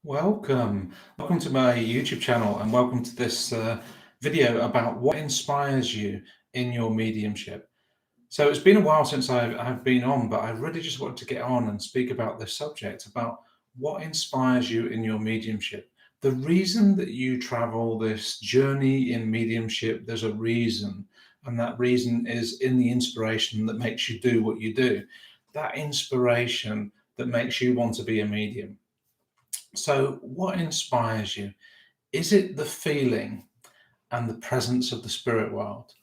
Welcome to my YouTube channel, and welcome to this video about what inspires you in your mediumship. So it's been a while since I've been on, but I really just wanted to get on and speak about this subject, about what inspires you in your mediumship. The reason that you travel this journey in mediumship, there's a reason, and that reason is in the inspiration that makes you do what you do. That inspiration that makes you want to be a medium. So, what inspires you? Is it the feeling and the presence of the spirit world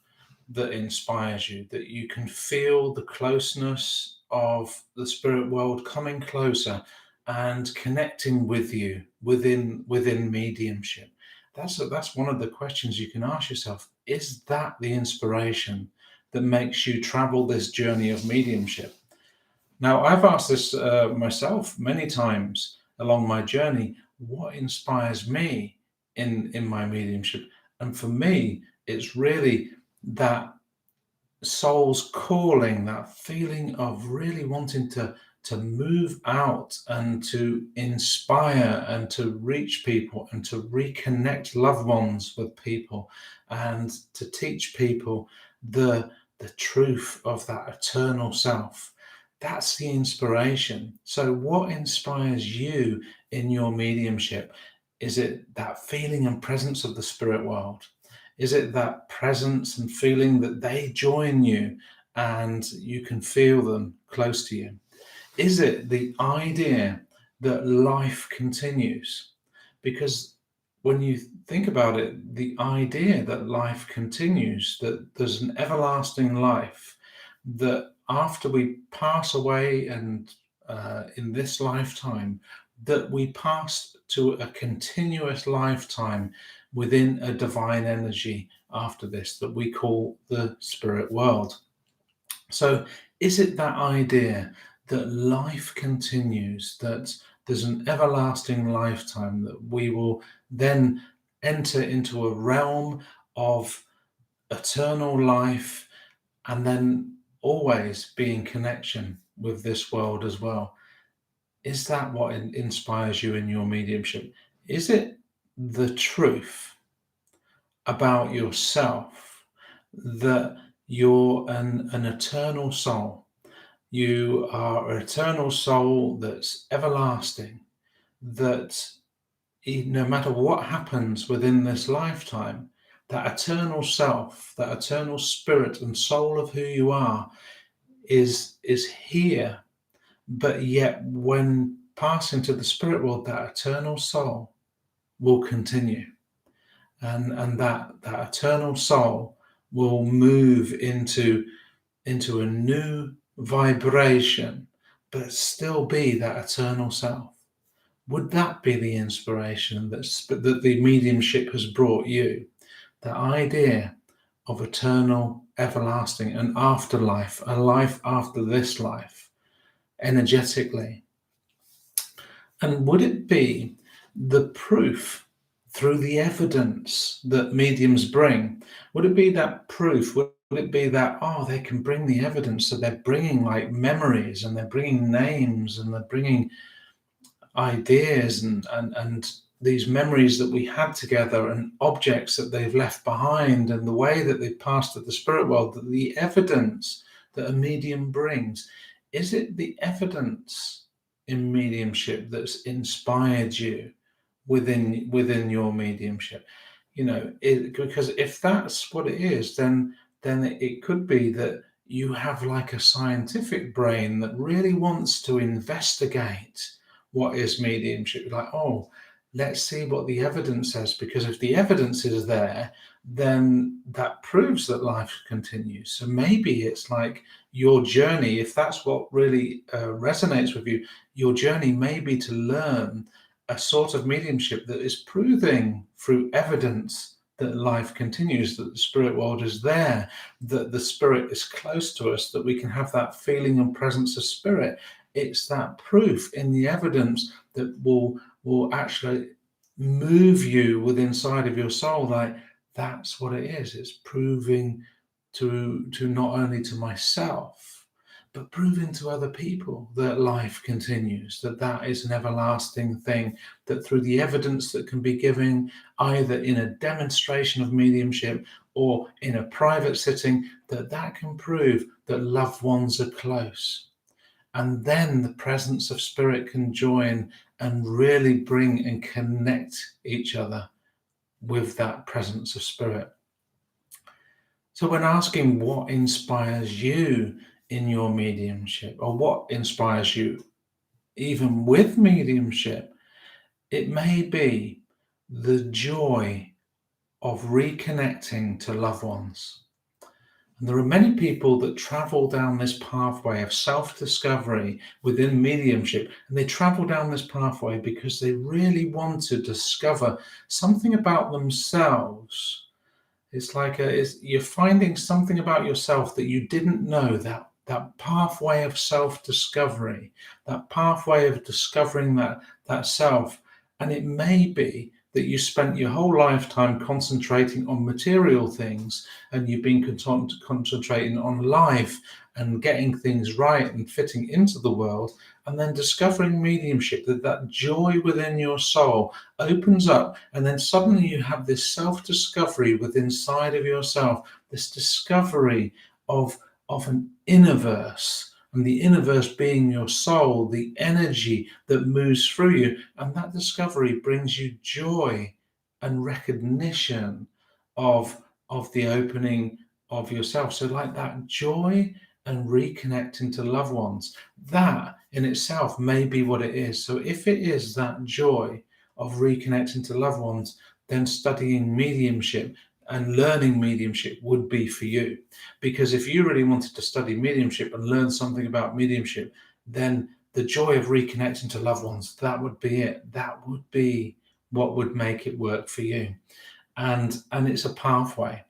that inspires you? That you can feel the closeness of the spirit world coming closer and connecting with you within mediumship? That's one of the questions you can ask yourself. Is that the inspiration that makes you travel this journey of mediumship? Now, I've asked this myself many times along my journey. What inspires me in my mediumship? And for me, it's really that soul's calling, that feeling of really wanting to move out and to inspire and to reach people and to reconnect loved ones with people and to teach people the truth of that eternal self. That's the inspiration. So what inspires you in your mediumship? Is it that feeling and presence of the spirit world? Is it that presence and feeling that they join you and you can feel them close to you? Is it the idea that life continues? Because when you think about it, the idea that life continues, that there's an everlasting life, that after we pass away and in this lifetime, that we pass to a continuous lifetime within a divine energy after this that we call the spirit world. So, is it that idea that life continues, that there's an everlasting lifetime, that we will then enter into a realm of eternal life and then always be in connection with this world as well? Is that what inspires you in your mediumship? Is it the truth about yourself that you're an eternal soul? You are an eternal soul that's everlasting, that no matter what happens within this lifetime, that eternal self, that eternal spirit and soul of who you are is here, but yet when passing to the spirit world, that eternal soul will continue. And that eternal soul will move into a new vibration, but still be that eternal self. Would that be the inspiration that the mediumship has brought you? The idea of eternal, everlasting, an afterlife, a life after this life, energetically. And would it be the proof through the evidence that mediums bring? Would it be that proof? Would it be that, oh, they can bring the evidence, so they're bringing like memories and they're bringing names and they're bringing ideas and these memories that we had together and objects that they've left behind and the way that they've passed to the spirit world, that the evidence that a medium brings, is it the evidence in mediumship that's inspired you within your mediumship? Because if that's what it is, then it could be that you have like a scientific brain that really wants to investigate what is mediumship. Like, oh, let's see what the evidence says, because if the evidence is there, then that proves that life continues. So maybe it's like your journey, if that's what really resonates with you, your journey may be to learn a sort of mediumship that is proving through evidence that life continues, that the spirit world is there, that the spirit is close to us, that we can have that feeling and presence of spirit. It's that proof in the evidence that will actually move you within inside of your soul. Like, that's what it is. It's proving to not only to myself, but proving to other people that life continues, that that is an everlasting thing, that through the evidence that can be given either in a demonstration of mediumship or in a private sitting, that that can prove that loved ones are close. And then the presence of spirit can join and really bring and connect each other with that presence of spirit. So when asking what inspires you in your mediumship, or what inspires you even with mediumship, it may be the joy of reconnecting to loved ones. And there are many people that travel down this pathway of self-discovery within mediumship, and they travel down this pathway because they really want to discover something about themselves. It's like you're finding something about yourself that you didn't know, that pathway of self-discovery, that pathway of discovering that self. And it may be that you spent your whole lifetime concentrating on material things, and you've been concentrating on life and getting things right and fitting into the world, and then discovering mediumship, that joy within your soul opens up, and then suddenly you have this self-discovery within inside of yourself, this discovery of an innerverse, and the innerverse being your soul, the energy that moves through you. And that discovery brings you joy and recognition of the opening of yourself. So like that joy and reconnecting to loved ones, that in itself may be what it is. So if it is that joy of reconnecting to loved ones, then studying mediumship and learning mediumship would be for you. Because if you really wanted to study mediumship and learn something about mediumship, then the joy of reconnecting to loved ones, that would be it. That would be what would make it work for you. And it's a pathway.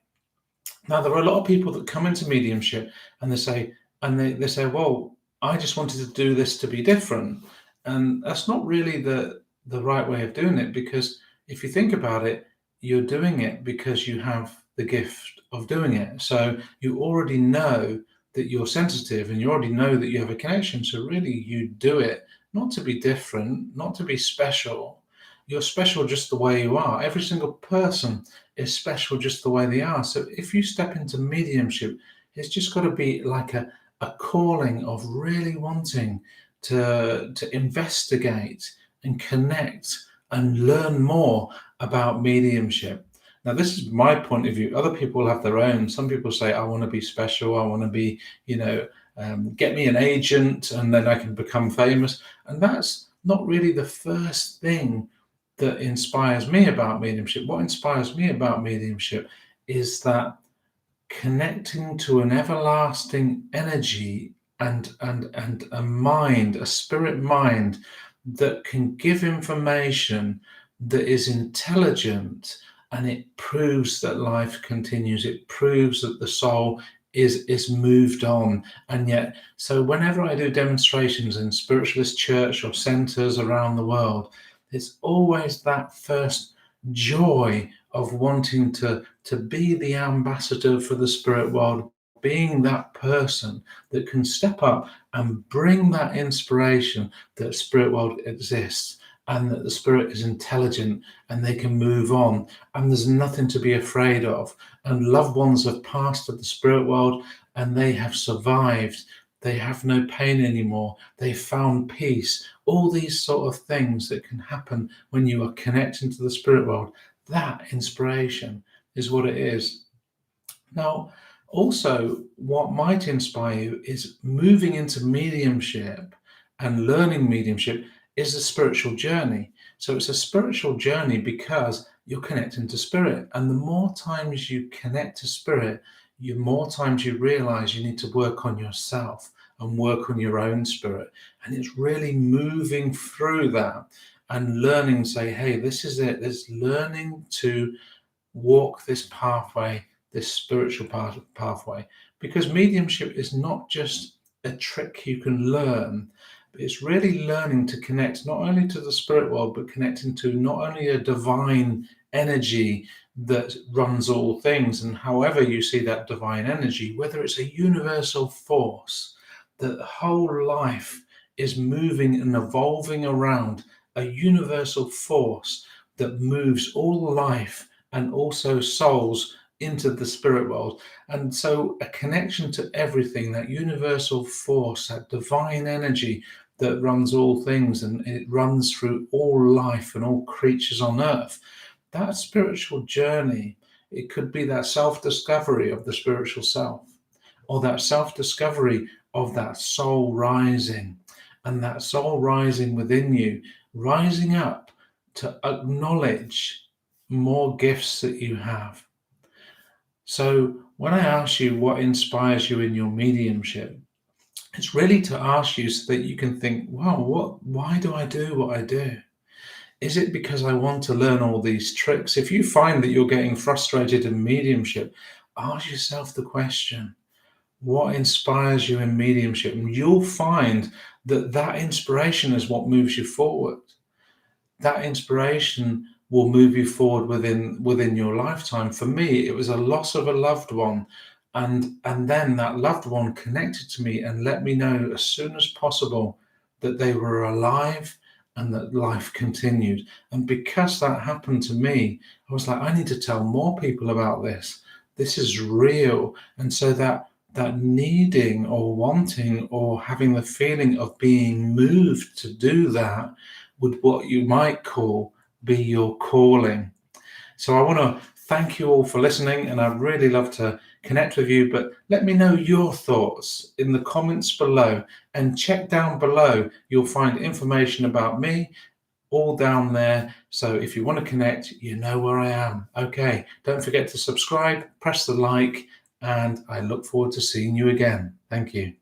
Now, there are a lot of people that come into mediumship and they say, well, I just wanted to do this to be different. And that's not really the right way of doing it, because if you think about it, you're doing it because you have the gift of doing it. So you already know that you're sensitive, and you already know that you have a connection. So really you do it not to be different, not to be special. You're special just the way you are. Every single person is special just the way they are. So if you step into mediumship, it's just got to be like a calling of really wanting to investigate and connect and learn more about mediumship. Now, this is my point of view. Other people have their own. Some people say, I want to be special. I want to be, get me an agent and then I can become famous. And that's not really the first thing that inspires me about mediumship. What inspires me about mediumship is that connecting to an everlasting energy and a mind, a spirit mind that can give information that is intelligent, and it proves that life continues. It proves that the soul is moved on. And yet, so whenever I do demonstrations in spiritualist church or centers around the world, it's always that first joy of wanting to be the ambassador for the spirit world, being that person that can step up and bring that inspiration that spirit world exists, and that the spirit is intelligent and they can move on, and there's nothing to be afraid of. And loved ones have passed to the spirit world and they have survived. They have no pain anymore. They found peace. All these sort of things that can happen when you are connecting to the spirit world. That inspiration is what it is. Now, also, what might inspire you is moving into mediumship and learning mediumship is a spiritual journey. So it's a spiritual journey because you're connecting to spirit. And the more times you connect to spirit, the more times you realize you need to work on yourself and work on your own spirit. And it's really moving through that and learning, say, hey, this is it. There's learning to walk this pathway, this spiritual pathway, because mediumship is not just a trick you can learn, but it's really learning to connect not only to the spirit world, but connecting to not only a divine energy that runs all things, and however you see that divine energy, whether it's a universal force that whole life is moving and evolving around a universal force that moves all life and also souls into the spirit world. And so a connection to everything, that universal force, that divine energy that runs all things, and it runs through all life and all creatures on earth. That spiritual journey, it could be that self-discovery of the spiritual self, or that self-discovery of that soul rising, and that soul rising within you, rising up to acknowledge more gifts that you have. So when I ask you what inspires you in your mediumship, it's really to ask you so that you can think, wow, why do I do what I do? Is it because I want to learn all these tricks? If you find that you're getting frustrated in mediumship, ask yourself the question, what inspires you in mediumship? And you'll find that that inspiration is what moves you forward. That inspiration will move you forward within your lifetime. For me, it was a loss of a loved one, and then that loved one connected to me and let me know as soon as possible that they were alive and that life continued. And because that happened to me, I was like, I need to tell more people about this. This is real. And so that needing or wanting or having the feeling of being moved to do that would, what you might call, be your calling. So I want to thank you all for listening, and I'd really love to connect with you, but let me know your thoughts in the comments below, and check down below. You'll find information about me all down there. So if you want to connect, you know where I am. Okay, don't forget to subscribe, press the like, and I look forward to seeing you again. Thank you.